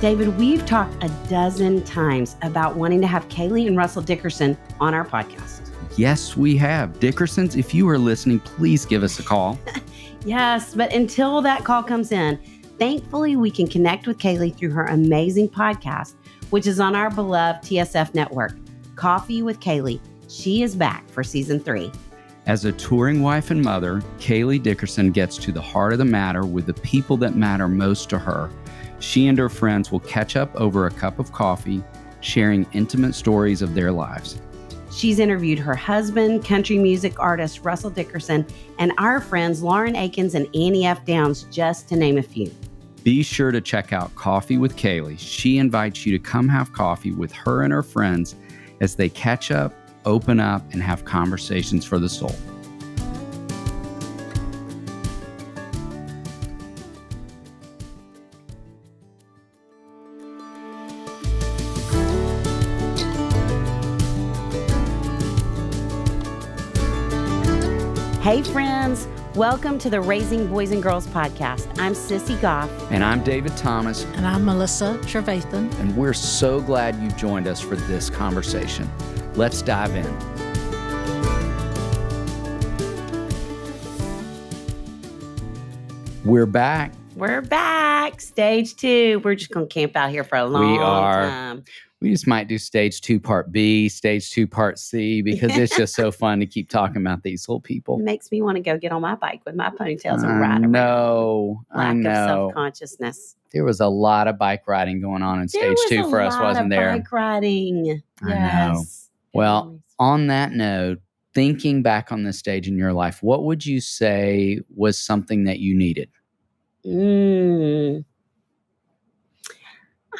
David, we've talked a dozen times about wanting to have Kaylee and Russell Dickerson on our podcast. Yes, we have. Dickersons, if you are listening, please give us a call. Yes, but until that call comes in, thankfully we can connect with Kaylee through her amazing podcast, which is on our beloved TSF network, Coffee with Kaylee. She is back for season 3. As a touring wife and mother, Kaylee Dickerson gets to the heart of the matter with the people that matter most to her. She and her friends will catch up over a cup of coffee, sharing intimate stories of their lives. She's interviewed her husband, country music artist Russell Dickerson, and our friends Lauren Akins and Annie F. Downs, just to name a few. Be sure to check out Coffee with Kaylee. She invites you to come have coffee with her and her friends as they catch up, open up, and have conversations for the soul. Hey friends, welcome to the Raising Boys and Girls podcast. I'm Sissy Goff. And I'm David Thomas. And I'm Melissa Trevathan. And we're so glad you've joined us for this conversation. Let's dive in. We're back. We're back. Stage 2. We're just going to camp out here for a long time. We just might do stage 2 part B, stage 2 part C, because it's just so fun to keep talking about these little people. It makes me want to go get on my bike with my ponytails and ride around. I know. Lack of self-consciousness. There was a lot of bike riding going on in stage 2 for us, wasn't there? Bike riding. I know. Well, on that note, thinking back on this stage in your life, what would you say was something that you needed?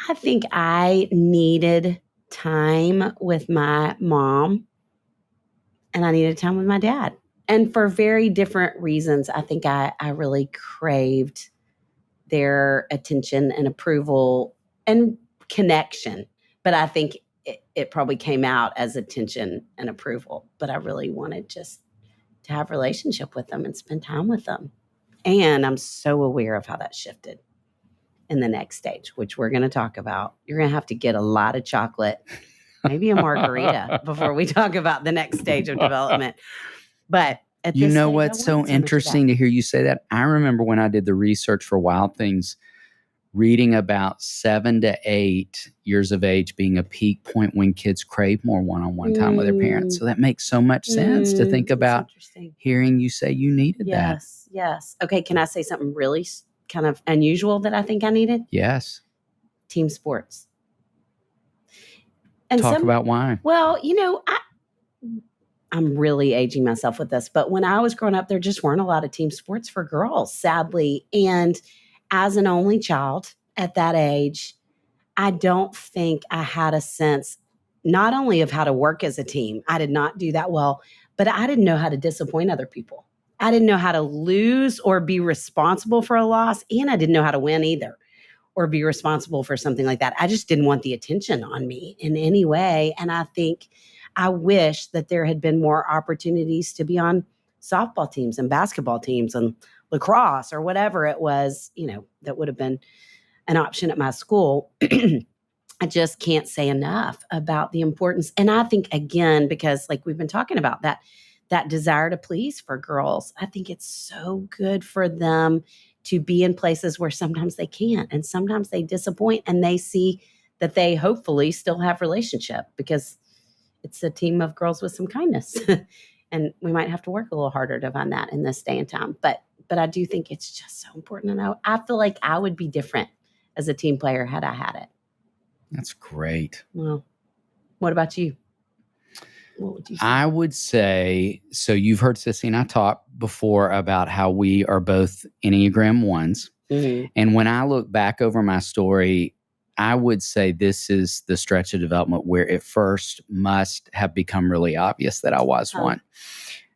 I think I needed time with my mom and I needed time with my dad. And for very different reasons, I think I really craved their attention and approval and connection. But I think it probably came out as attention and approval. But I really wanted just to have a relationship with them and spend time with them. And I'm so aware of how that shifted in the next stage, which we're going to talk about. You're going to have to get a lot of chocolate, maybe a margarita before we talk about the next stage of development. But at you this know stage, what's so interesting to hear you say that? I remember when I did the research for Wild Things, reading about 7 to 8 years of age being a peak point when kids crave more one-on-one time with their parents. So that makes so much sense to think about hearing you say you needed that. Yes. Okay, can I say something really kind of unusual that I think I needed? Yes. Team sports. And talk about why. Well, I'm really aging myself with this, but when I was growing up, there just weren't a lot of team sports for girls, sadly. And as an only child at that age, I don't think I had a sense not only of how to work as a team. I did not do that well, but I didn't know how to disappoint other people. I didn't know how to lose or be responsible for a loss, and I didn't know how to win either or be responsible for something like that. I just didn't want the attention on me in any way. And I think I wish that there had been more opportunities to be on softball teams and basketball teams and lacrosse or whatever it was, that would have been an option at my school. I just can't say enough about the importance. And I think, again, because like we've been talking about that desire to please for girls, I think it's so good for them to be in places where sometimes they can't and sometimes they disappoint and they see that they hopefully still have relationship because it's a team of girls with some kindness. And we might have to work a little harder to find that in this day and time. But I do think it's just so important. And I feel like I would be different as a team player had I had it. That's great. Well, what about you? What would you say? I would say, so you've heard Sissy and I talk before about how we are both Enneagram 1s. Mm-hmm. And when I look back over my story, I would say this is the stretch of development where it first must have become really obvious that I was one.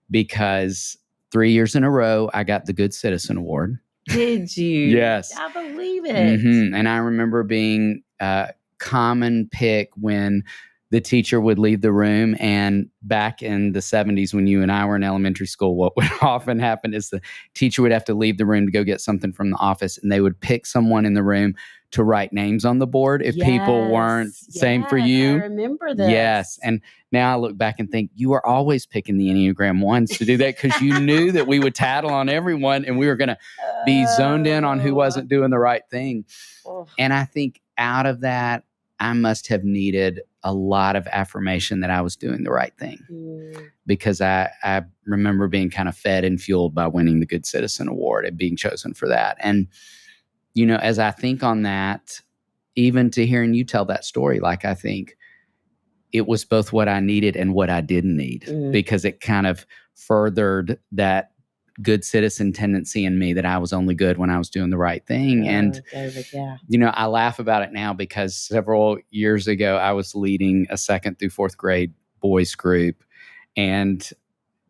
Because 3 years in a row, I got the Good Citizen Award. Did you? Yes. I believe it. Mm-hmm. And I remember being a common pick when the teacher would leave the room. And back in the 70s, when you and I were in elementary school, what would often happen is the teacher would have to leave the room to go get something from the office, and they would pick someone in the room to write names on the board if people weren't. Same for you. I remember this. Yes. And now I look back and think you were always picking the Enneagram 1s to do that because you knew that we would tattle on everyone and we were going to be zoned in on who wasn't doing the right thing. And I think out of that, I must have needed a lot of affirmation that I was doing the right thing because I remember being kind of fed and fueled by winning the Good Citizen Award and being chosen for that. And, you know, as I think on that, even to hearing you tell that story, like I think it was both what I needed and what I didn't need because it kind of furthered that good citizen tendency in me that I was only good when I was doing the right thing. And, David, you know, I laugh about it now because several years ago, I was leading a 2nd through 4th grade boys group, and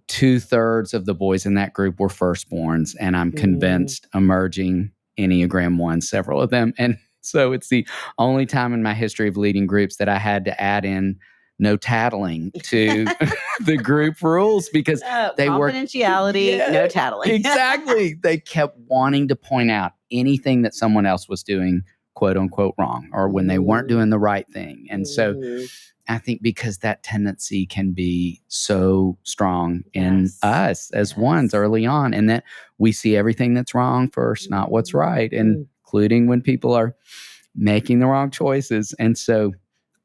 2/3 of the boys in that group were firstborns. And I'm convinced emerging Enneagram 1, several of them. And so it's the only time in my history of leading groups that I had to add in no tattling to the group rules because they were confidentiality, no tattling. Exactly. They kept wanting to point out anything that someone else was doing, quote unquote, wrong, or when they weren't doing the right thing. And so I think because that tendency can be so strong in us as ones early on, and that we see everything that's wrong first, not what's right, including when people are making the wrong choices. And so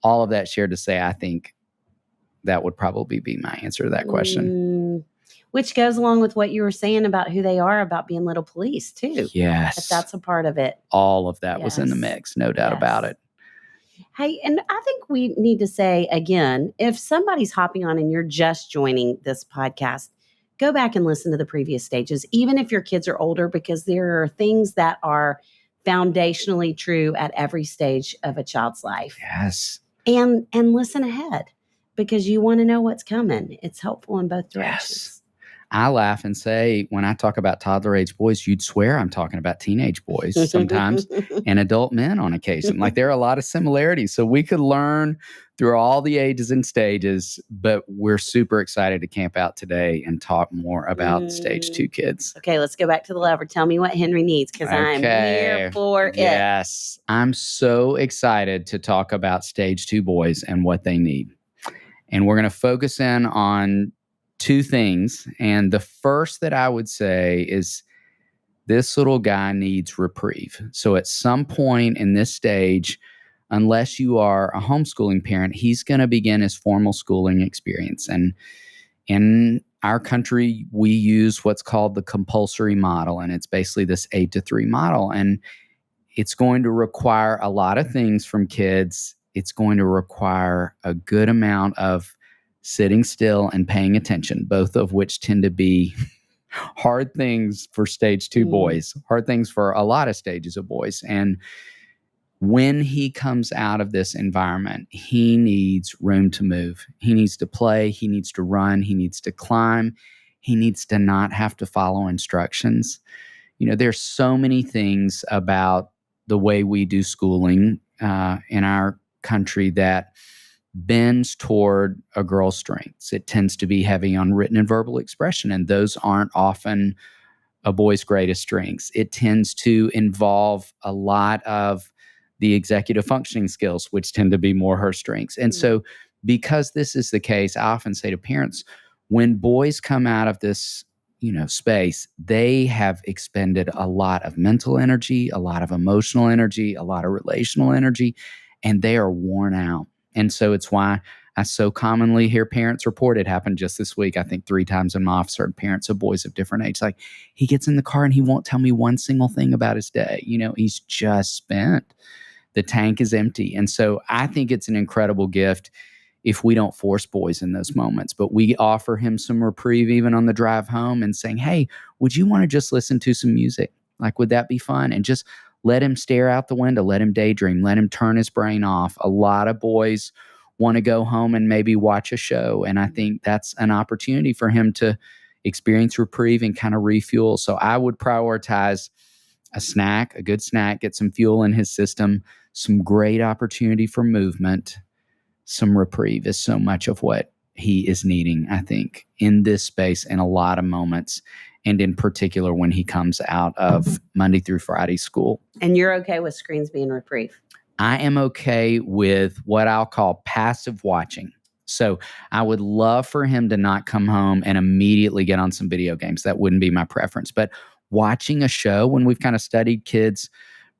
all of that shared to say, I think that would probably be my answer to that question. Which goes along with what you were saying about who they are, about being little police too. Yes. If that's a part of it. All of that was in the mix, no doubt about it. Hey, and I think we need to say again, if somebody's hopping on and you're just joining this podcast, go back and listen to the previous stages, even if your kids are older, because there are things that are foundationally true at every stage of a child's life. Yes. And listen ahead because you want to know what's coming. It's helpful in both directions. Yes. I laugh and say, when I talk about toddler age boys, you'd swear I'm talking about teenage boys sometimes and adult men on occasion. Like there are a lot of similarities. So we could learn through all the ages and stages, but we're super excited to camp out today and talk more about stage 2 kids. Okay, let's go back to the lever. Tell me what Henry needs because I'm here for it. Yes. I'm so excited to talk about stage 2 boys and what they need. And we're going to focus in on 2 things. And the first that I would say is this little guy needs reprieve. So at some point in this stage, unless you are a homeschooling parent, he's going to begin his formal schooling experience. And in our country, we use what's called the compulsory model. And it's basically this 8-3 model. And it's going to require a lot of things from kids. It's going to require a good amount of sitting still and paying attention, both of which tend to be hard things for stage 2 boys, hard things for a lot of stages of boys. And when he comes out of this environment, he needs room to move. He needs to play. He needs to run. He needs to climb. He needs to not have to follow instructions. You know, there's so many things about the way we do schooling in our country that bends toward a girl's strengths. It tends to be heavy on written and verbal expression, and those aren't often a boy's greatest strengths. It tends to involve a lot of the executive functioning skills, which tend to be more her strengths. And so because this is the case, I often say to parents, when boys come out of this, space, they have expended a lot of mental energy, a lot of emotional energy, a lot of relational energy, and they are worn out. And so it's why I so commonly hear parents report, it happened just this week, I think 3 times in my office, heard parents of boys of different ages, like, he gets in the car and he won't tell me one single thing about his day. He's just spent. The tank is empty. And so I think it's an incredible gift if we don't force boys in those moments, but we offer him some reprieve even on the drive home and saying, hey, would you want to just listen to some music? Like, would that be fun? And just let him stare out the window, let him daydream, let him turn his brain off. A lot of boys want to go home and maybe watch a show. And I think that's an opportunity for him to experience reprieve and kind of refuel. So I would prioritize a snack, a good snack, get some fuel in his system, some great opportunity for movement. Some reprieve is so much of what he is needing, I think, in this space in a lot of moments. and in particular when he comes out of Monday through Friday school. And you're okay with screens being reprieve? I am okay with what I'll call passive watching. So I would love for him to not come home and immediately get on some video games. That wouldn't be my preference. But watching a show, when we've kind of studied kids'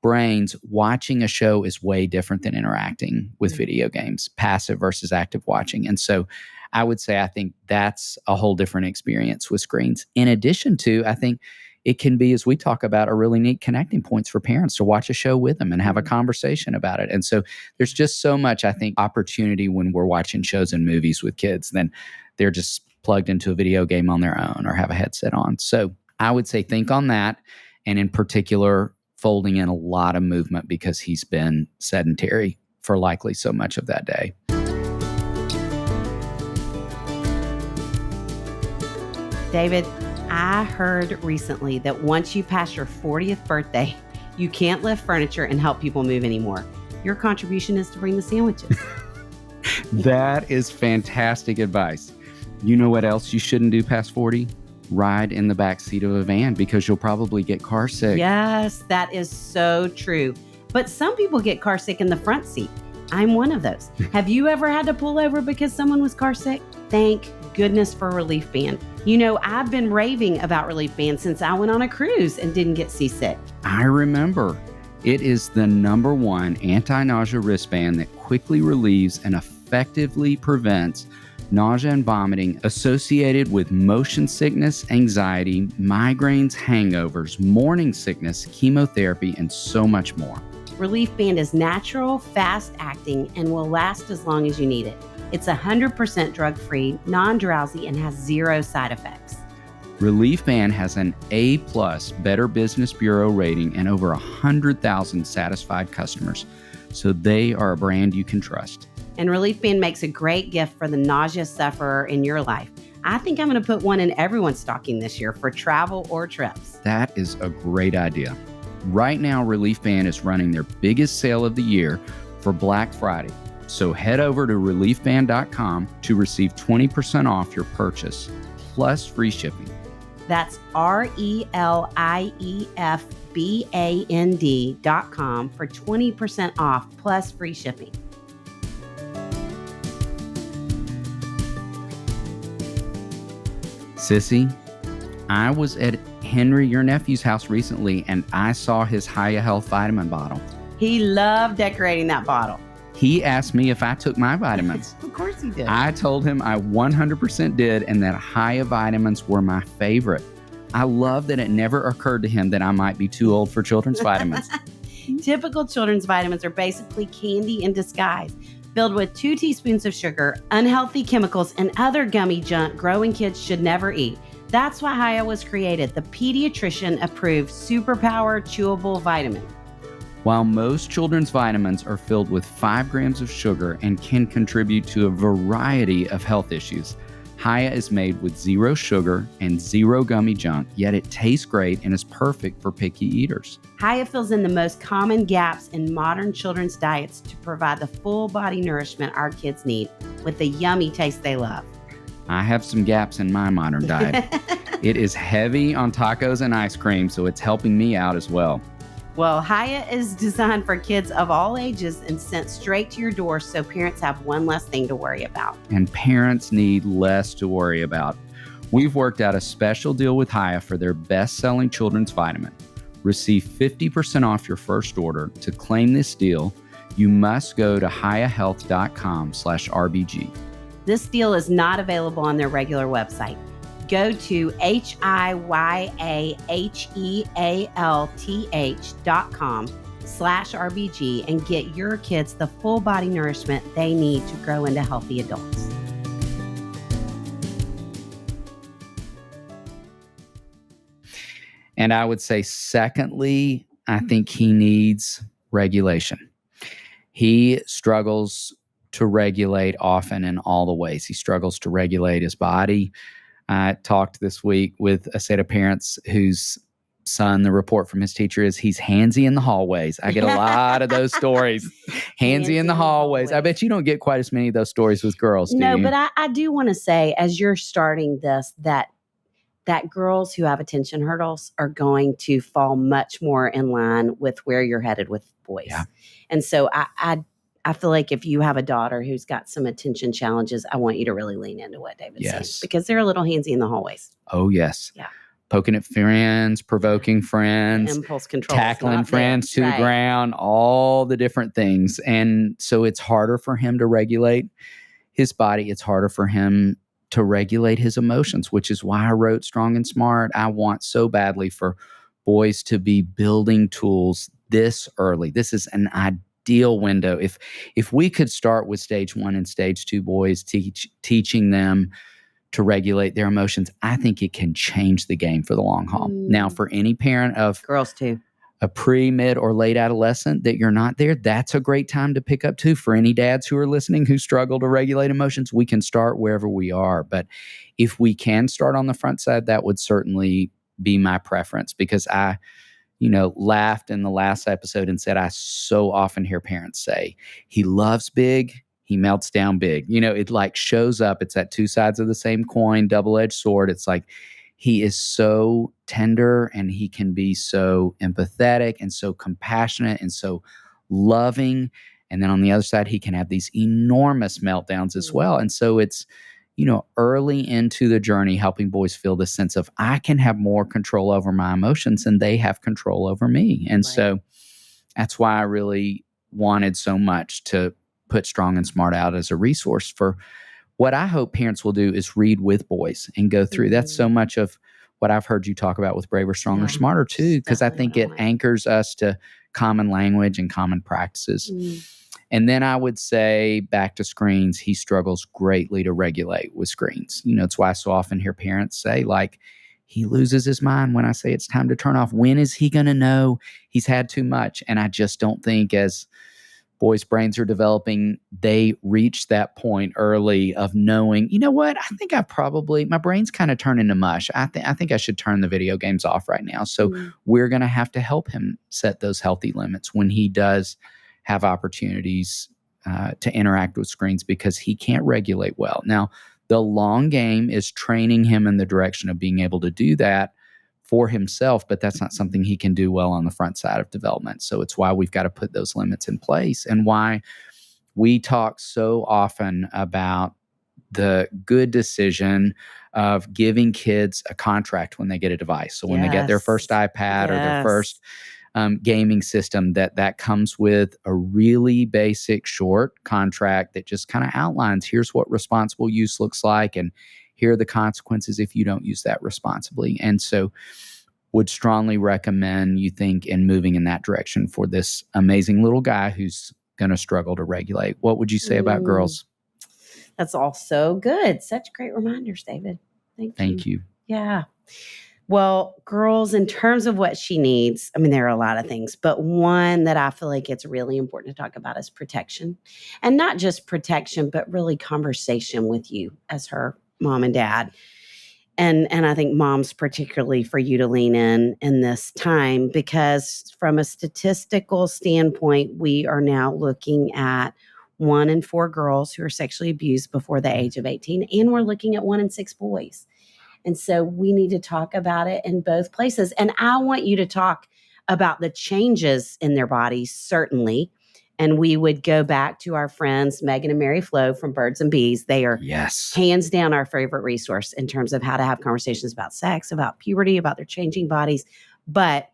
brains, watching a show is way different than interacting with video games, passive versus active watching. And so I would say I think that's a whole different experience with screens. In addition to, I think it can be, as we talk about, a really neat connecting points for parents to watch a show with them and have a conversation about it. And so there's just so much, I think, opportunity when we're watching shows and movies with kids than they're just plugged into a video game on their own or have a headset on. So I would say think on that. And in particular, folding in a lot of movement because he's been sedentary for likely so much of that day. David, I heard recently that once you pass your 40th birthday, you can't lift furniture and help people move anymore. Your contribution is to bring the sandwiches. That is fantastic advice. You know what else you shouldn't do past 40? Ride in the back seat of a van because you'll probably get car sick. Yes, that is so true. But some people get car sick in the front seat. I'm one of those. Have you ever had to pull over because someone was car sick? Thank goodness for Relief Band. You know, I've been raving about Relief Band since I went on a cruise and didn't get seasick. I remember. It is the #1 anti-nausea wristband that quickly relieves and effectively prevents nausea and vomiting associated with motion sickness, anxiety, migraines, hangovers, morning sickness, chemotherapy, and so much more. Relief Band is natural, fast-acting, and will last as long as you need it. It's 100% drug-free, non-drowsy, and has 0 side effects. Relief Band has an A+ Better Business Bureau rating and over 100,000 satisfied customers, so they are a brand you can trust. And Relief Band makes a great gift for the nausea sufferer in your life. I think I'm going to put one in everyone's stocking this year for travel or trips. That is a great idea. Right now, Relief Band is running their biggest sale of the year for Black Friday. So head over to reliefband.com to receive 20% off your purchase, plus free shipping. That's ReliefBand.com for 20% off, plus free shipping. Sissy, I was at Henry, your nephew's house recently, and I saw his Hiya Health vitamin bottle. He loved decorating that bottle. He asked me if I took my vitamins. Of course he did. I told him I 100% did and that Hiya vitamins were my favorite. I love that it never occurred to him that I might be too old for children's vitamins. Typical children's vitamins are basically candy in disguise, filled with 2 teaspoons of sugar, unhealthy chemicals, and other gummy junk growing kids should never eat. That's why Hiya was created, the pediatrician-approved superpower chewable vitamin. While most children's vitamins are filled with 5 grams of sugar and can contribute to a variety of health issues, Hiya is made with 0 sugar and 0 gummy junk, yet it tastes great and is perfect for picky eaters. Hiya fills in the most common gaps in modern children's diets to provide the full body nourishment our kids need with the yummy taste they love. I have some gaps in my modern diet. It is heavy on tacos and ice cream, so it's helping me out as well. Well, Hiya is designed for kids of all ages and sent straight to your door so parents have one less thing to worry about. And parents need less to worry about. We've worked out a special deal with Hiya for their best-selling children's vitamin. Receive 50% off your first order. To claim this deal, you must go to hiyahealth.com/RBG. This deal is not available on their regular website. Go to hiyahealth.com/RBG and get your kids the full body nourishment they need to grow into healthy adults. And I would say, secondly, I think he needs regulation. He struggles to regulate often in all the ways. He struggles to regulate his body. I talked this week with a set of parents whose son, the report from his teacher is he's handsy in the hallways. I get a lot of those stories. Handsy in the hallways. I bet you don't get quite as many of those stories with girls, do you? No, but I do want to say, as you're starting this, that that girls who have attention hurdles are going to fall much more in line with where you're headed with boys. Yeah. And so I feel like if you have a daughter who's got some attention challenges, I want you to really lean into what David's saying, because they're a little handsy in the hallways. Oh, yes. Yeah. Poking at friends, provoking friends, impulse control, tackling friends to the ground, all the different things. And so it's harder for him to regulate his body. It's harder for him to regulate his emotions, which is why I wrote Strong and Smart. I want so badly for boys to be building tools this early. This is an ideal window. If we could start with stage 1 and stage 2 boys, teaching them to regulate their emotions, I think it can change the game for the long haul. Now, for any parent of girls too, a pre, mid, or late adolescent that you're not there, that's a great time to pick up too. For any dads who are listening who struggle to regulate emotions, we can start wherever we are. But if we can start on the front side, that would certainly be my preference, because I laughed in the last episode and said I so often hear parents say, he loves big, he melts down big. It like shows up. It's that two sides of the same coin, double-edged sword. It's like he is so tender and he can be so empathetic and so compassionate and so loving. And then on the other side, he can have these enormous meltdowns as well. And so it's, early into the journey, helping boys feel this sense of, I can have more control over my emotions and they have control over me. And so that's why I really wanted so much to put Strong and Smart out as a resource for what I hope parents will do is read with boys and go through. That's so much of what I've heard you talk about with Braver, Stronger, Smarter too, because I think it anchors us to common language and common practices. And then I would say back to screens, he struggles greatly to regulate with screens. It's why I so often hear parents say, like, he loses his mind when I say it's time to turn off. When is he going to know he's had too much? And I just don't think as boys' brains are developing, they reach that point early of knowing, you know what, I think my brain's kind of turning to mush. I think I should turn the video games off right now. So we're going to have to help him set those healthy limits when he does have opportunities to interact with screens, because he can't regulate well. Now, the long game is training him in the direction of being able to do that for himself, but that's not something he can do well on the front side of development. So it's why we've got to put those limits in place, and why we talk so often about the good decision of giving kids a contract when they get a device. So when they get their first iPad or their first gaming system, that comes with a really basic short contract that just kind of outlines, here's what responsible use looks like, and here are the consequences if you don't use that responsibly. And so would strongly recommend you think in moving in that direction for this amazing little guy who's going to struggle to regulate. What would you say about girls? That's all so good. Such great reminders, David. Thank you. Yeah. Well, girls, in terms of what she needs, I mean, there are a lot of things, but one that I feel like it's really important to talk about is protection. And not just protection, but really conversation with you as her mom and dad. And I think moms, particularly for you to lean in this time, because from a statistical standpoint, we are now looking at 1 in 4 girls who are sexually abused before the age of 18, and we're looking at 1 in 6 boys. And so we need to talk about it in both places. And I want you to talk about the changes in their bodies, certainly. And we would go back to our friends, Megan and Mary Flo from Birds and Bees. They are hands down our favorite resource in terms of how to have conversations about sex, about puberty, about their changing bodies. But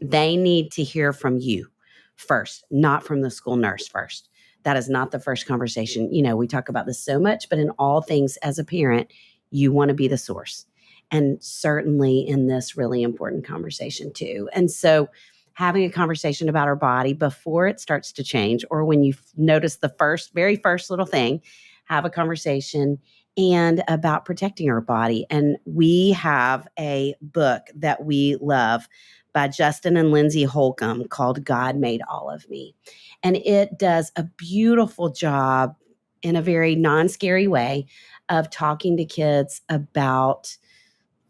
they need to hear from you first, not from the school nurse first. That is not the first conversation. We talk about this so much, but in all things as a parent, you want to be the source. And certainly in this really important conversation too. And so having a conversation about our body before it starts to change, or when you notice the very first little thing, have a conversation and about protecting our body. And we have a book that we love by Justin and Lindsay Holcomb called God Made All of Me. And it does a beautiful job in a very non-scary way of talking to kids about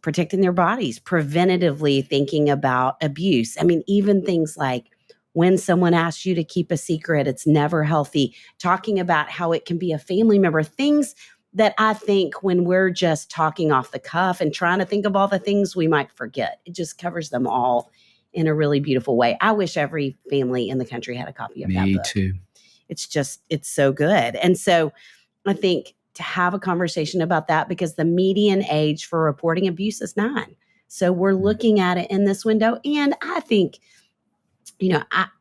protecting their bodies, preventatively thinking about abuse. I mean, even things like when someone asks you to keep a secret, it's never healthy, talking about how it can be a family member, things that I think when we're just talking off the cuff and trying to think of all the things we might forget, it just covers them all in a really beautiful way. I wish every family in the country had a copy of that book. Me too. It's so good. And so I think to have a conversation about that, because the median age for reporting abuse is 9. So we're looking at it in this window. And I think,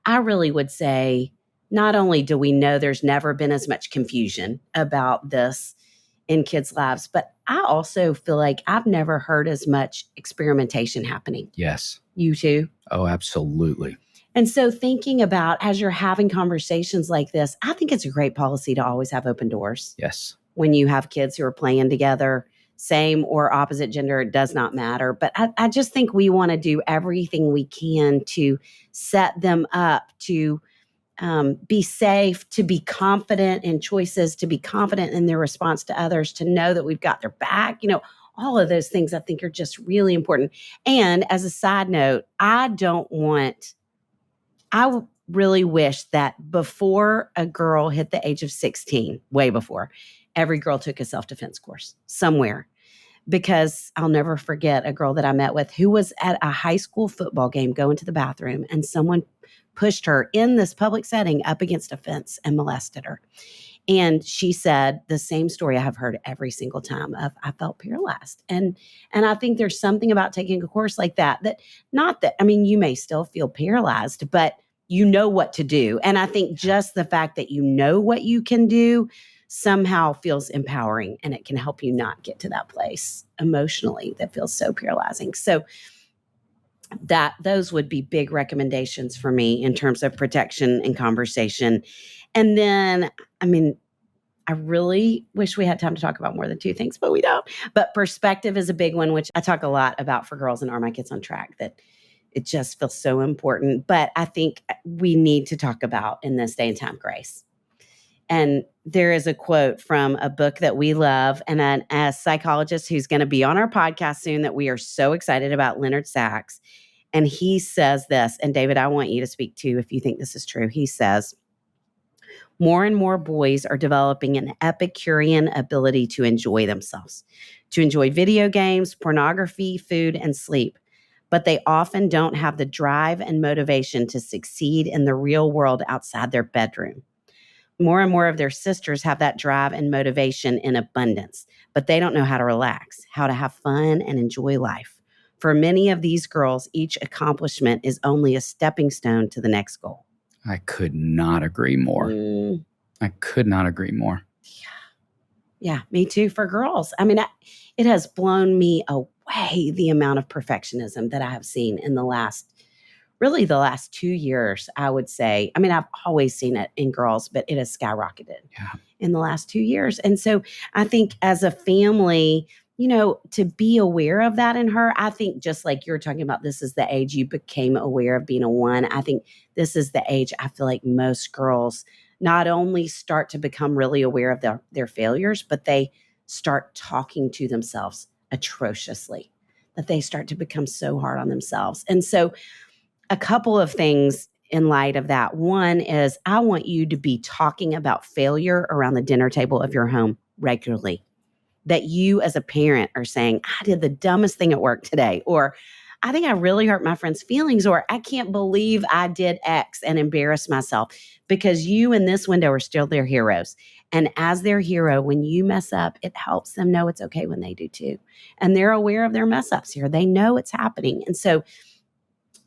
I really would say, not only do we know there's never been as much confusion about this in kids' lives, but I also feel like I've never heard as much experimentation happening. Yes. You too? Oh, absolutely. And so thinking about, as you're having conversations like this, I think it's a great policy to always have open doors. Yes. When you have kids who are playing together, same or opposite gender, it does not matter. But I just think we want to do everything we can to set them up to be safe, to be confident in choices, to be confident in their response to others, to know that we've got their back. All of those things I think are just really important. And as a side note, I really wish that before a girl hit the age of 16, way before, every girl took a self-defense course somewhere. Because I'll never forget a girl that I met with who was at a high school football game going to the bathroom, and someone pushed her in this public setting up against a fence and molested her. And she said the same story I have heard every single time of, I felt paralyzed. And I think there's something about taking a course like that, you may still feel paralyzed, but you know what to do. And I think just the fact that you know what you can do somehow feels empowering, and it can help you not get to that place emotionally that feels so paralyzing. So those would be big recommendations for me in terms of protection and conversation. And then, I really wish we had time to talk about more than 2 things, but we don't. But perspective is a big one, which I talk a lot about for girls in Are My Kids on Track, that it just feels so important. But I think we need to talk about in this day and time, grace. And there is a quote from a book that we love, and a psychologist who's going to be on our podcast soon that we are so excited about, Leonard Sachs. And he says this, and David, I want you to speak too if you think this is true. He says, more and more boys are developing an Epicurean ability to enjoy themselves, to enjoy video games, pornography, food, and sleep. But they often don't have the drive and motivation to succeed in the real world outside their bedroom. More and more of their sisters have that drive and motivation in abundance, but they don't know how to relax, how to have fun and enjoy life. For many of these girls, each accomplishment is only a stepping stone to the next goal. I could not agree more. I could not agree more. Yeah, me too. For girls, it has blown me away the amount of perfectionism that I have seen in the last 2 years, I would say. I've always seen it in girls, but it has skyrocketed in the last 2 years. And so I think as a family, to be aware of that in her, I think just like you're talking about, this is the age you became aware of being a 1. I think this is the age I feel like most girls not only start to become really aware of their failures, but they start talking to themselves atrociously, that they start to become so hard on themselves. And so a couple of things in light of that. One is, I want you to be talking about failure around the dinner table of your home regularly. That you as a parent are saying, I did the dumbest thing at work today, or I think I really hurt my friend's feelings, or I can't believe I did X and embarrassed myself, because you in this window are still their heroes. And as their hero, when you mess up, it helps them know it's okay when they do too. And they're aware of their mess ups here. They know it's happening. And so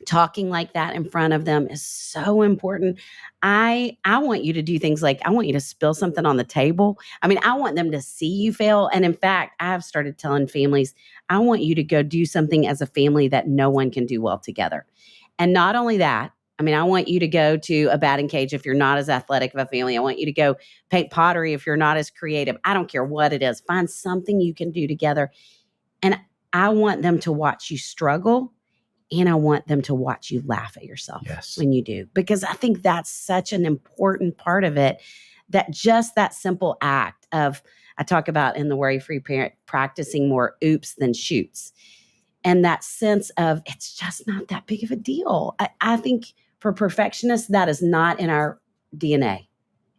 talking like that in front of them is so important. I want you to do things like, I want you to spill something on the table. I want them to see you fail. And in fact, I have started telling families, I want you to go do something as a family that no one can do well together. And not only that, I want you to go to a batting cage if you're not as athletic of a family. I want you to go paint pottery if you're not as creative. I don't care what it is. Find something you can do together. And I want them to watch you struggle. And I want them to watch you laugh at yourself when you do, because I think that's such an important part of it, that just that simple act of, I talk about in the Worry-Free Parent, practicing more oops than shoots. And that sense of, it's just not that big of a deal. I think for perfectionists, that is not in our DNA.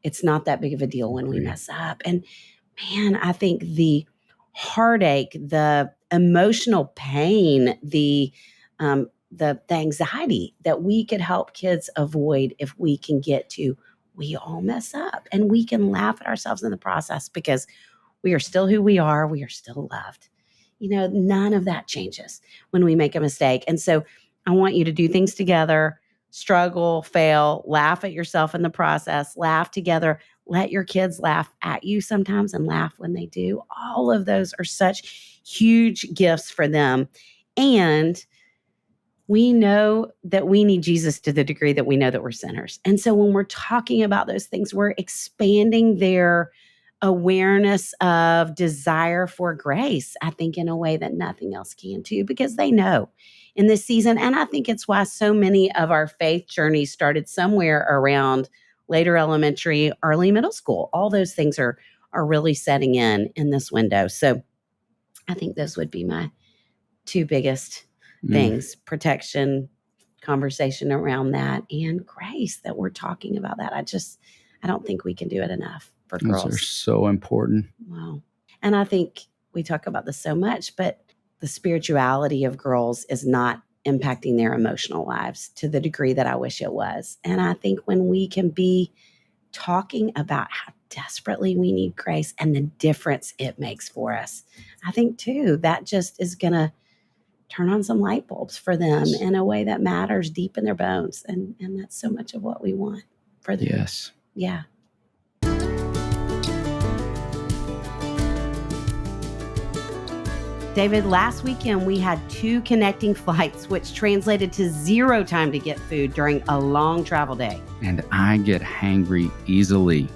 It's not that big of a deal when we mess up. And man, I think the heartache, the emotional pain, the anxiety that we could help kids avoid if we can get to, we all mess up and we can laugh at ourselves in the process because we are still who we are. We are still loved. None of that changes when we make a mistake. And so I want you to do things together, struggle, fail, laugh at yourself in the process, laugh together, let your kids laugh at you sometimes and laugh when they do. All of those are such huge gifts for them. And we know that we need Jesus to the degree that we know that we're sinners. And so when we're talking about those things, we're expanding their awareness of desire for grace, I think, in a way that nothing else can too, because they know in this season. And I think it's why so many of our faith journeys started somewhere around later elementary, early middle school. All those things are really setting in this window. So I think those would be my two biggest things: protection, conversation around that, and grace that we're talking about that. I don't think we can do it enough for girls. Those are so important. Wow. And I think we talk about this so much, but the spirituality of girls is not impacting their emotional lives to the degree that I wish it was. And I think when we can be talking about how desperately we need grace and the difference it makes for us, I think too, that just is going to turn on some light bulbs for them in a way that matters deep in their bones. And that's so much of what we want for them. Yes. Yeah. David, last weekend we had 2 connecting flights, which translated to 0 time to get food during a long travel day. And I get hangry easily.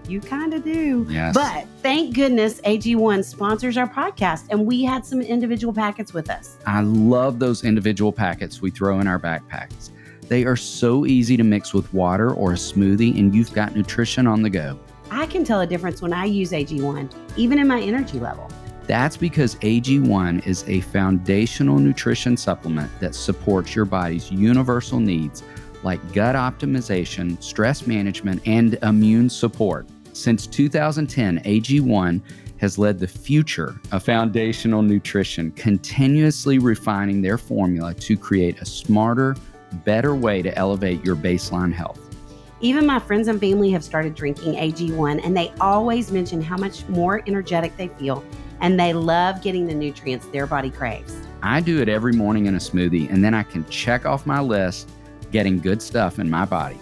You kind of do. Yes. But thank goodness AG1 sponsors our podcast, and we had some individual packets with us. I love those individual packets we throw in our backpacks. They are so easy to mix with water or a smoothie, and you've got nutrition on the go. I can tell a difference when I use AG1, even in my energy level. That's because AG1 is a foundational nutrition supplement that supports your body's universal needs like gut optimization, stress management, and immune support. Since 2010, AG1 has led the future of foundational nutrition, continuously refining their formula to create a smarter, better way to elevate your baseline health. Even my friends and family have started drinking AG1, and they always mention how much more energetic they feel, and they love getting the nutrients their body craves. I do it every morning in a smoothie, and then I can check off my list, getting good stuff in my body.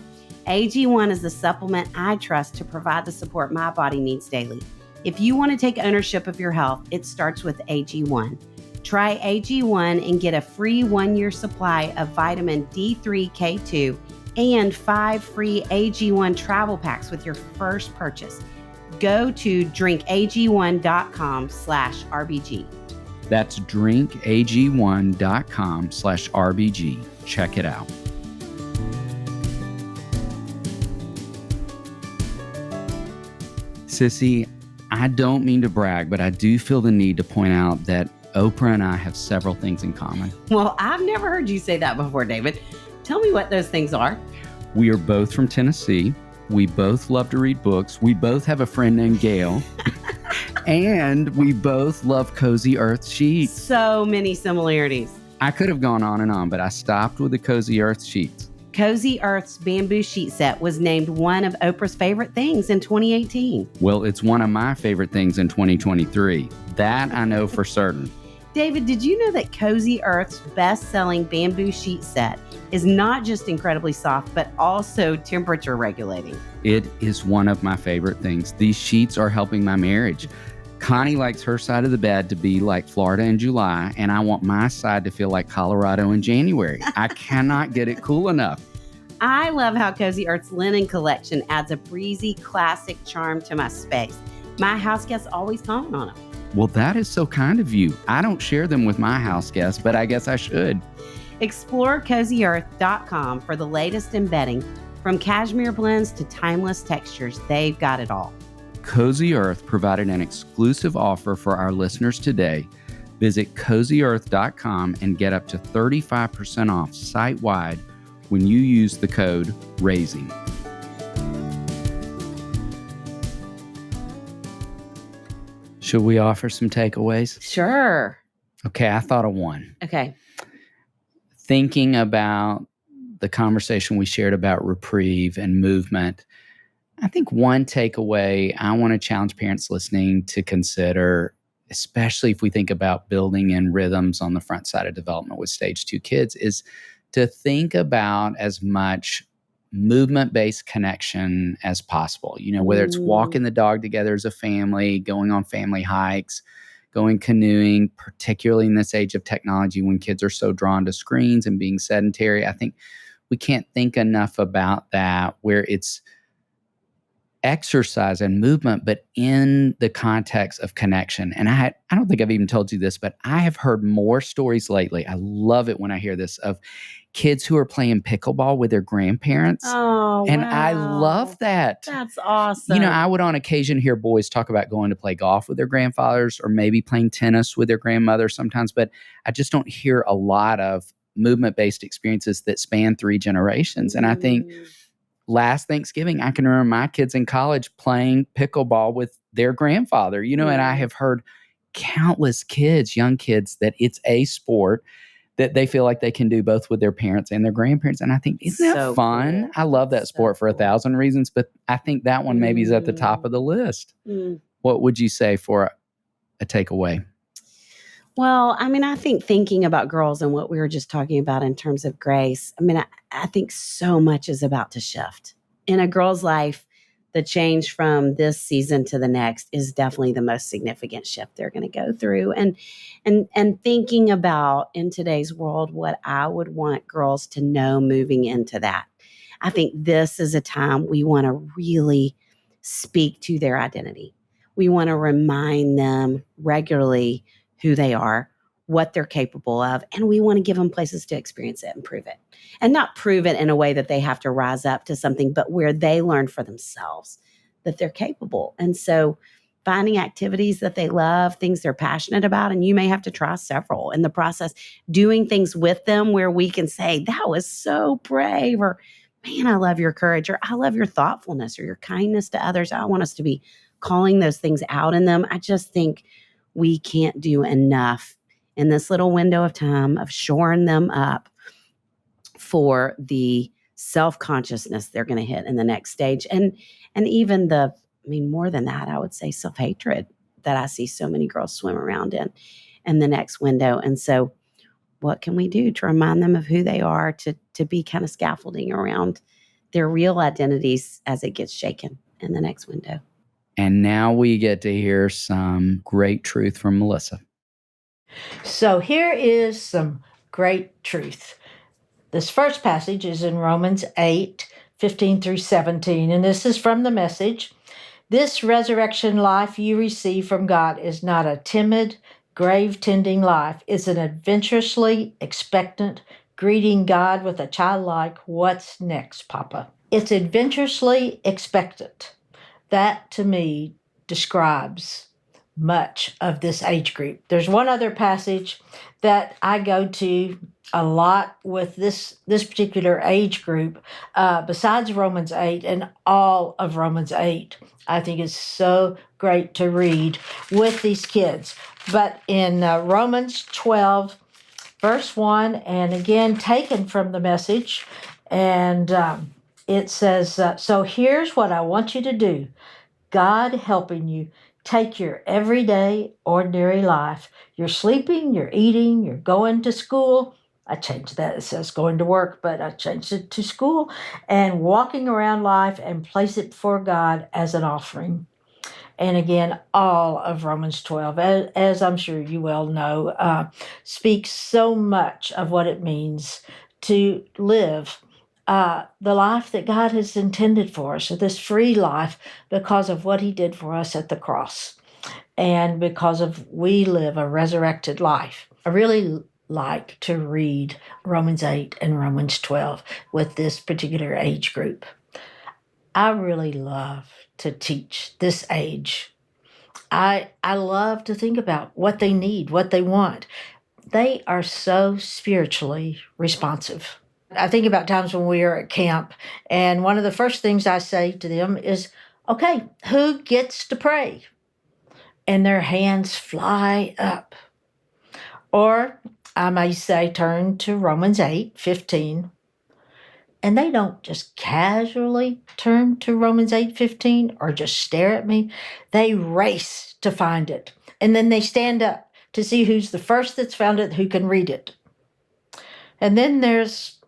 AG1 is the supplement I trust to provide the support my body needs daily. If you want to take ownership of your health, it starts with AG1. Try AG1 and get a free 1-year supply of vitamin D3K2 and 5 free AG1 travel packs with your first purchase. Go to drinkag1.com/RBG. That's drinkag1.com/RBG. Check it out. Sissy, I don't mean to brag, but I do feel the need to point out that Oprah and I have several things in common. Well, I've never heard you say that before, David. Tell me what those things are. We are both from Tennessee. We both love to read books. We both have a friend named Gail. And we both love Cozy Earth sheets. So many similarities. I could have gone on and on, but I stopped with the Cozy Earth sheets. Cozy Earth's bamboo sheet set was named one of Oprah's favorite things in 2018. Well, it's one of my favorite things in 2023. That I know for certain. David, did you know that Cozy Earth's best-selling bamboo sheet set is not just incredibly soft, but also temperature regulating? It is one of my favorite things. These sheets are helping my marriage. Connie likes her side of the bed to be like Florida in July, and I want my side to feel like Colorado in January. I cannot get it cool enough. I love how Cozy Earth's linen collection adds a breezy, classic charm to my space. My house guests always comment on them. Well, that is so kind of you. I don't share them with my house guests, but I guess I should. Explore CozyEarth.com for the latest in bedding. From cashmere blends to timeless textures, they've got it all. Cozy Earth provided an exclusive offer for our listeners today. Visit CozyEarth.com and get up to 35% off site-wide when you use the code RAISING. Should we offer some takeaways? Sure. Okay, I thought of one. Okay. Thinking about the conversation we shared about reprieve and movement, I think one takeaway I want to challenge parents listening to consider, especially if we think about building in rhythms on the front side of development with stage 2 kids, is to think about as much movement-based connection as possible. Whether it's walking the dog together as a family, going on family hikes, going canoeing, particularly in this age of technology when kids are so drawn to screens and being sedentary. I think we can't think enough about that, where it's exercise and movement, but in the context of connection. And I don't think I've even told you this, but I have heard more stories lately. I love it when I hear this, of kids who are playing pickleball with their grandparents. Oh, and wow. I love that. That's awesome. I would on occasion hear boys talk about going to play golf with their grandfathers or maybe playing tennis with their grandmother sometimes, but I just don't hear a lot of movement-based experiences that span 3 generations. And I think last Thanksgiving, I can remember my kids in college playing pickleball with their grandfather, and I have heard countless kids, young kids, that it's a sport that they feel like they can do both with their parents and their grandparents. And I think, isn't that So fun? cool. I love that sport for 1,000 reasons, but I think that one maybe is at the top of the list. What would you say for a takeaway? Well, I think thinking about girls and what we were just talking about in terms of grace, I think so much is about to shift. In a girl's life, the change from this season to the next is definitely the most significant shift they're going to go through. And thinking about, in today's world, what I would want girls to know moving into that. I think this is a time we want to really speak to their identity. We want to remind them regularly who they are, what they're capable of, and we want to give them places to experience it and prove it. And not prove it in a way that they have to rise up to something, but where they learn for themselves that they're capable. And so finding activities that they love, things they're passionate about, and you may have to try several in the process, doing things with them where we can say, that was so brave, or man, I love your courage, or I love your thoughtfulness or your kindness to others. I want us to be calling those things out in them. I just think we can't do enough in this little window of time of shoring them up for the self-consciousness they're going to hit in the next stage. And even more than that, I would say self-hatred that I see so many girls swim around in the next window. And so what can we do to remind them of who they are, to be kind of scaffolding around their real identities as it gets shaken in the next window? And now we get to hear some great truth from Melissa. So here is some great truth. This first passage is in Romans 8:15-17, and this is from the Message. This resurrection life you receive from God is not a timid, grave-tending life. It's an adventurously expectant, greeting God with a childlike, "What's next, Papa?" It's adventurously expectant. That, to me, describes much of this age group. There's one other passage that I go to a lot with this particular age group, besides Romans 8, and all of Romans 8, I think is so great to read with these kids. But in Romans 12, verse 1, and again taken from the Message, and it says, so here's what I want you to do. God helping you take your everyday, ordinary life. You're sleeping, you're eating, you're going to school. I changed that. It says going to work, but I changed it to school. And walking around life and place it before God as an offering. And again, all of Romans 12, as I'm sure you well know, speaks so much of what it means to live the life that God has intended for us, this free life, because of what He did for us at the cross, and because of we live a resurrected life. I really like to read Romans 8 and Romans 12 with this particular age group. I really love to teach this age. I love to think about what they need, what they want. They are so spiritually responsive. I think about times when we are at camp, and one of the first things I say to them is, okay, who gets to pray? and their hands fly up. Or I may say, turn to Romans 8:15. And they don't just casually turn to Romans 8:15 or just stare at me. They race to find it. And then they stand up to see who's the first that's found it, who can read it. And then there's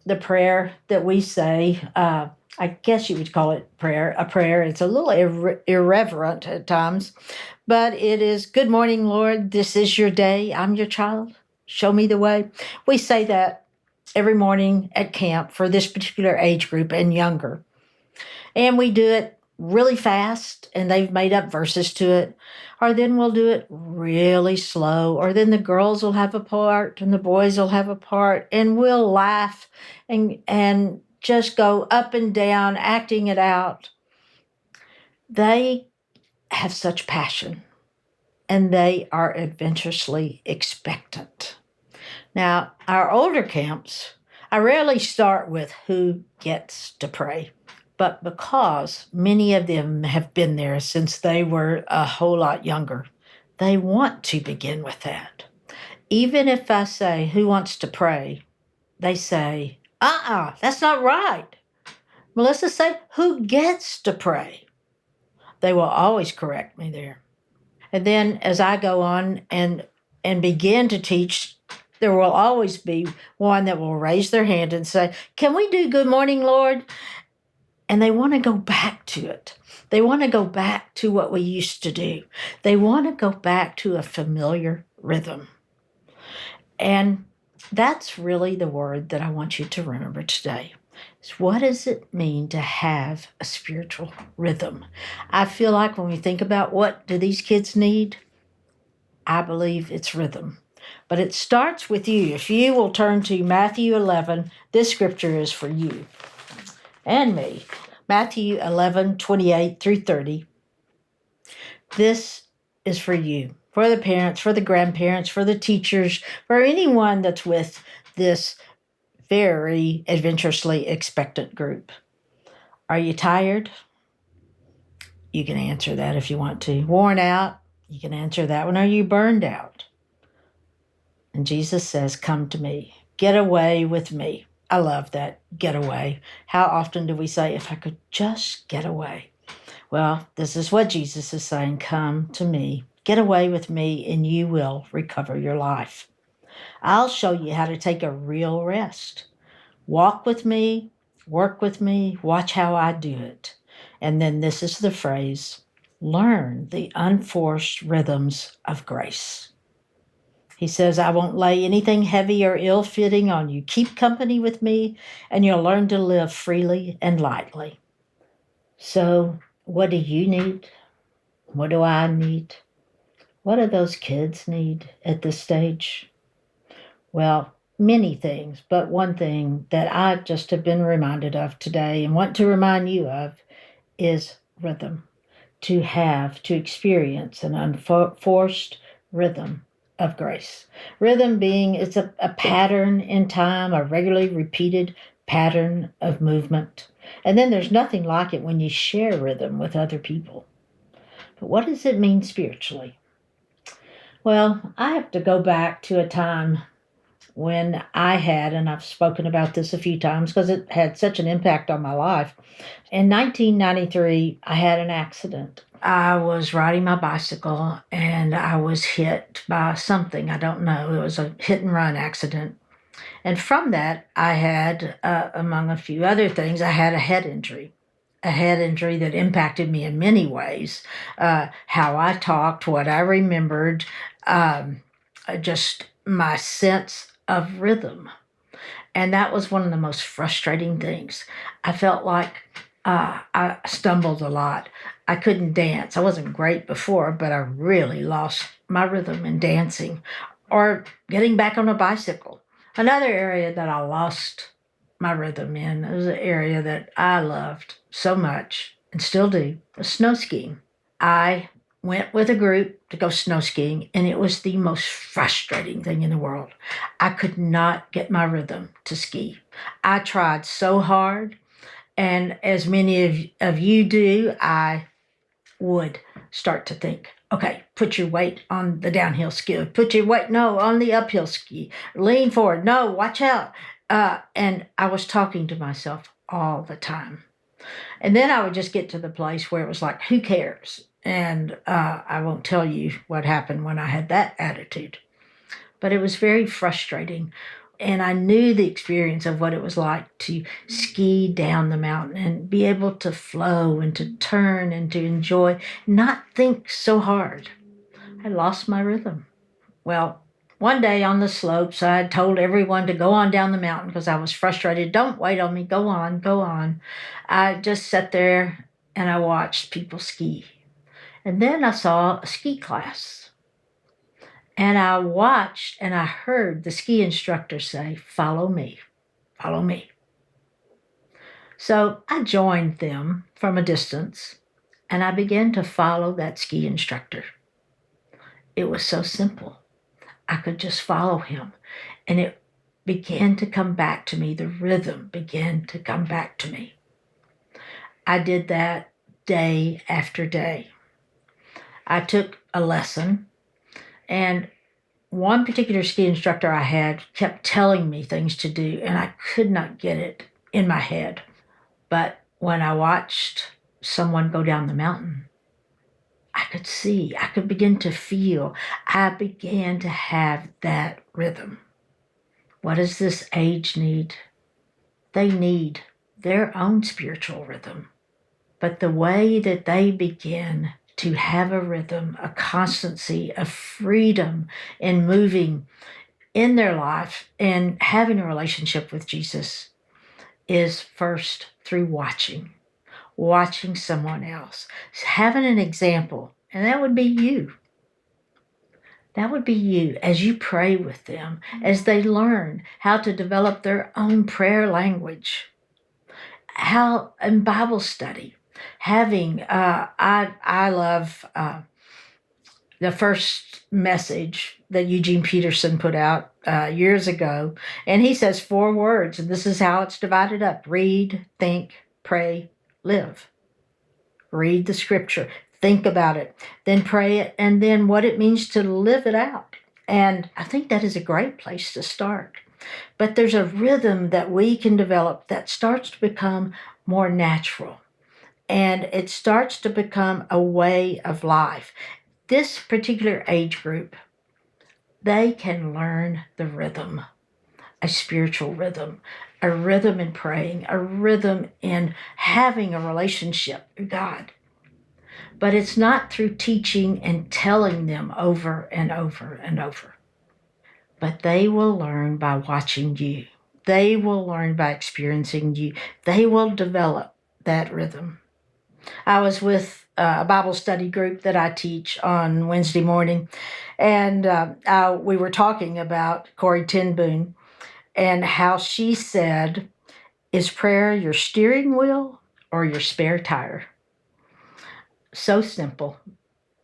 the prayer that we say. I guess you would call it a prayer. It's a little irreverent at times, but it is, "Good morning, Lord. This is your day. I'm your child. Show me the way." We say that every morning at camp for this particular age group and younger. And we do it really fast, and they've made up verses to it. Or then we'll do it really slow. Or then the girls will have a part and the boys will have a part, and we'll laugh and just go up and down, acting it out. They have such passion, and they are adventurously expectant. Now, our older camps, I rarely start with who gets to pray, but because many of them have been there since they were a whole lot younger, they want to begin with that. Even if I say, "Who wants to pray?" they say, "That's not right." Melissa say, "Who gets to pray?" They will always correct me there. And then as I go on and begin to teach, there will always be one that will raise their hand and say, "Can we do good morning, Lord?" And they want to go back to it. They want to go back to what we used to do. They want to go back to a familiar rhythm. And that's really the word that I want you to remember today. Is, what does it mean to have a spiritual rhythm? I feel like when we think about what do these kids need, I believe it's rhythm. But it starts with you. If you will turn to Matthew 11, this scripture is for you and me. Matthew 11:28-30. This is for you, for the parents, for the grandparents, for the teachers, for anyone that's with this very adventurously expectant group. Are you tired? You can answer that if you want to. Worn out? You can answer that one. Are you burned out? And Jesus says, "Come to me. Get away with me." I love that, get away. How often do we say, "If I could just get away"? Well, this is what Jesus is saying. Come to me. Get away with me, and you will recover your life. I'll show you how to take a real rest. Walk with me, work with me, watch how I do it. And then this is the phrase, learn the unforced rhythms of grace. He says, "I won't lay anything heavy or ill-fitting on you. Keep company with me, and you'll learn to live freely and lightly." So, what do you need? What do I need? What do those kids need at this stage? Well, many things, but one thing that I just have been reminded of today and want to remind you of is rhythm. To experience an unforced rhythm of grace. Rhythm being, it's a pattern in time, a regularly repeated pattern of movement. And then there's nothing like it when you share rhythm with other people. But what does it mean spiritually? Well, I have to go back to a time when I had, and I've spoken about this a few times because it had such an impact on my life. In 1993, I had an accident. I was riding my bicycle and I was hit by something. I don't know. It was a hit and run accident. And from that, I had, among a few other things, I had a head injury. A head injury that impacted me in many ways. How I talked, what I remembered, just my sense of rhythm. And that was one of the most frustrating things. I felt like I stumbled a lot. I couldn't dance. I wasn't great before, but I really lost my rhythm in dancing or getting back on a bicycle. Another area that I lost my rhythm in is an area that I loved so much and still do, was snow skiing. I went with a group to go snow skiing, and it was the most frustrating thing in the world. I could not get my rhythm to ski. I tried so hard, and as many of you do, I would start to think, Okay, put your weight on the downhill ski. Put your weight, no, on the uphill ski. Lean forward. No, watch out. And I was talking to myself all the time. And then I would just get to the place where it was like, who cares? And I won't tell you what happened when I had that attitude. But it was very frustrating. And I knew the experience of what it was like to ski down the mountain and be able to flow and to turn and to enjoy, not think so hard. I lost my rhythm. Well, one day on the slopes, I had told everyone to go on down the mountain because I was frustrated. Don't wait on me. Go on, go on. I just sat there and I watched people ski. And then I saw a ski class. And I watched and I heard the ski instructor say, follow me, follow me. So I joined them from a distance and I began to follow that ski instructor. It was so simple. I could just follow him. And it began to come back to me. The rhythm began to come back to me. I did that day after day. I took a lesson. And one particular ski instructor I had kept telling me things to do, and I could not get it in my head. But when I watched someone go down the mountain, I could see, I could begin to feel, I began to have that rhythm. What does this age need? They need their own spiritual rhythm. But the way that they begin to have a rhythm, a constancy, a freedom in moving in their life and having a relationship with Jesus is first through watching someone else, having an example, and that would be you. That would be you as you pray with them, as they learn how to develop their own prayer language, how in Bible study, having, I love the first message that Eugene Peterson put out years ago. And he says 4 words, and this is how it's divided up. Read, think, pray, live. Read the scripture, think about it, then pray it, and then what it means to live it out. And I think that is a great place to start. But there's a rhythm that we can develop that starts to become more natural. And it starts to become a way of life. This particular age group, they can learn the rhythm, a spiritual rhythm, a rhythm in praying, a rhythm in having a relationship with God. But it's not through teaching and telling them over and over and over. But they will learn by watching you. They will learn by experiencing you. They will develop that rhythm. I was with a Bible study group that I teach on Wednesday morning, and we were talking about Corrie ten Boom and how she said, is prayer your steering wheel or your spare tire? So simple.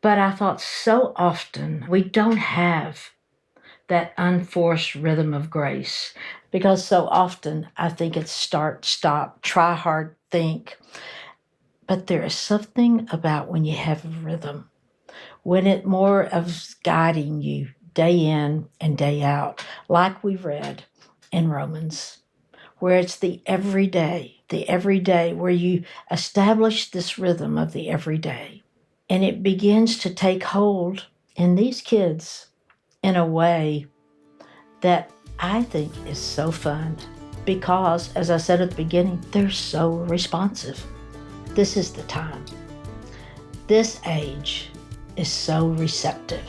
But I thought so often we don't have that unforced rhythm of grace, because so often I think it's start, stop, try hard, think. But there is something about when you have a rhythm, when it more of guiding you day in and day out, like we read in Romans, where it's the everyday where you establish this rhythm of the everyday. And it begins to take hold in these kids in a way that I think is so fun because, as I said at the beginning, they're so responsive. This is the time. This age is so receptive.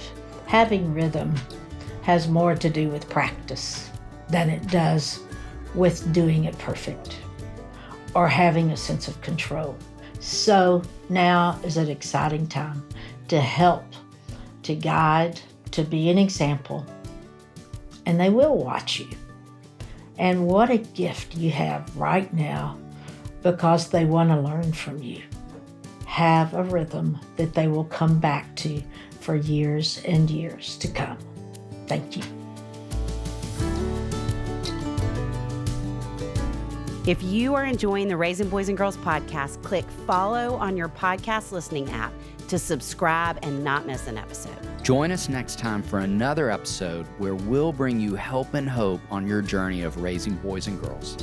Having rhythm has more to do with practice than it does with doing it perfect or having a sense of control. So now is an exciting time to help, to guide, to be an example. And they will watch you. And what a gift you have right now, because they want to learn from you. Have a rhythm that they will come back to for years and years to come. Thank you. If you are enjoying the Raising Boys and Girls podcast, click follow on your podcast listening app. to subscribe and not miss an episode. Join us next time for another episode where we'll bring you help and hope on your journey of raising boys and girls.